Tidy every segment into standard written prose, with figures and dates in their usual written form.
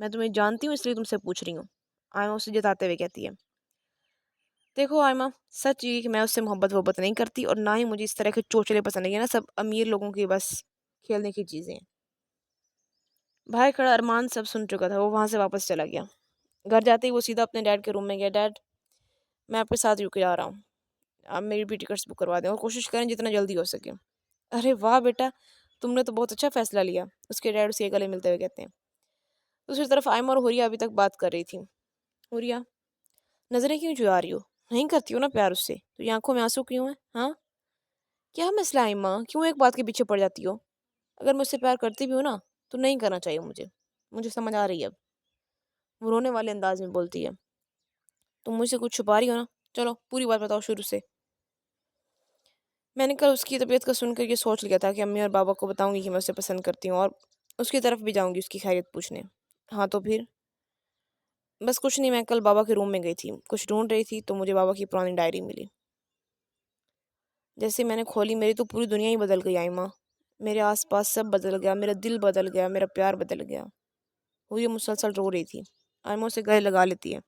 मैं तुम्हें जानती हूँ इसलिए तुमसे पूछ रही हूँ। आयमा उसे जताते हुए कहती है, देखो आयमा, सच ये कि मैं उससे मोहब्बत वोहब्बत नहीं करती और ना ही मुझे इस तरह के चोचले पसंद है। ये ना सब अमीर लोगों की बस खेलने की चीज़ें हैं। भाई खड़ा अरमान सब सुन चुका था, वो वहाँ से वापस चला गया। घर जाते ही वो सीधा अपने डैड के रूम में गया। डैड, मैं आपके साथ रुके जा रहा हूँ, आप मेरी भी टिकट्स बुक करवा दें और कोशिश करें जितना जल्दी हो सके। अरे वाह बेटा, तुमने तो बहुत अच्छा फैसला लिया, उसके डैड उसके गले मिलते हुए कहते हैं। दूसरी तरफ आयमा और हुरिया अभी तक बात कर रही थी। हुरिया, नजरें क्यों चुरा रही हो? नहीं करती हो ना प्यार उससे, तो ये आंखों में आंसू क्यों है? हाँ, क्या मसला है आयमा, क्यों एक बात के पीछे पड़ जाती हो? अगर मुझसे प्यार करती भी हो ना, तो नहीं करना चाहिए मुझे, मुझे समझ आ रही है अब। वो रोने वाले अंदाज में बोलती है, तुम मुझसे कुछ छुपा रही हो ना? चलो पूरी बात बताओ शुरू से। मैंने कल उसकी तबीयत का सुनकर ये सोच लिया था कि अम्मी और बाबा को बताऊंगी कि मैं उसे पसंद करती हूँ और उसकी तरफ भी जाऊंगी उसकी खैरियत पूछने। हाँ तो फिर? बस कुछ नहीं, मैं कल बाबा के रूम में गई थी, कुछ ढूंढ रही थी तो मुझे बाबा की पुरानी डायरी मिली। जैसे मैंने खोली, मेरी तो पूरी दुनिया ही बदल गई आई माँ। मेरे आसपास सब बदल गया, मेरा दिल बदल गया, मेरा प्यार बदल गया। हुरिया मुसलसल रो रही थी। आयमा उसे गले लगा लेती है।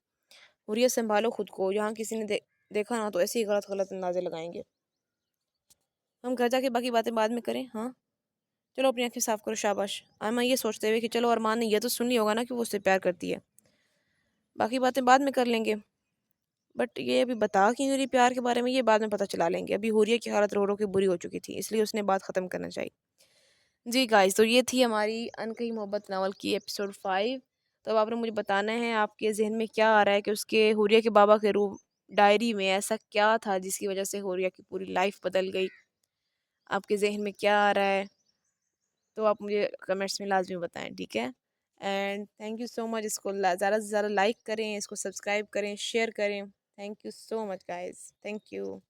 हुरिया संभालो खुद को, यहाँ किसी ने देखा ना तो ऐसे ही गलत गलत अंदाजे लगाएंगे। हम घर जाके बाकी बातें बाद में करें, हाँ? चलो अपनी आंखें साफ करो, शाबाश। आयमा ये सोचते हुए कि चलो अरमान ने यह तो सुन लिया होगा ना कि वो उससे प्यार करती है, बाकी बातें बाद में कर लेंगे। बट ये अभी बता क्यों नहीं रही प्यार के बारे में, ये बाद में पता चला लेंगे। अभी हुरिया की हालत रो रो के बुरी हो चुकी थी, इसलिए उसने बात ख़त्म करना चाहिए। जी गाइस, तो ये थी हमारी अनकही मोहब्बत नावल की एपिसोड 5। तो अब आपने मुझे बताना है आपके जहन में क्या आ रहा है कि उसके हुरिया के बाबा के रूम डायरी में ऐसा क्या था जिसकी वजह से हुरिया की पूरी लाइफ बदल गई। आपके जहन में क्या आ रहा है तो आप मुझे कमेंट्स में लाजमी बताएं, ठीक है? And thank you so much. इसको ज़्यादा से ज़्यादा लाइक करें, इसको सब्सक्राइब करें, शेयर करें। Thank you so much guys, thank you.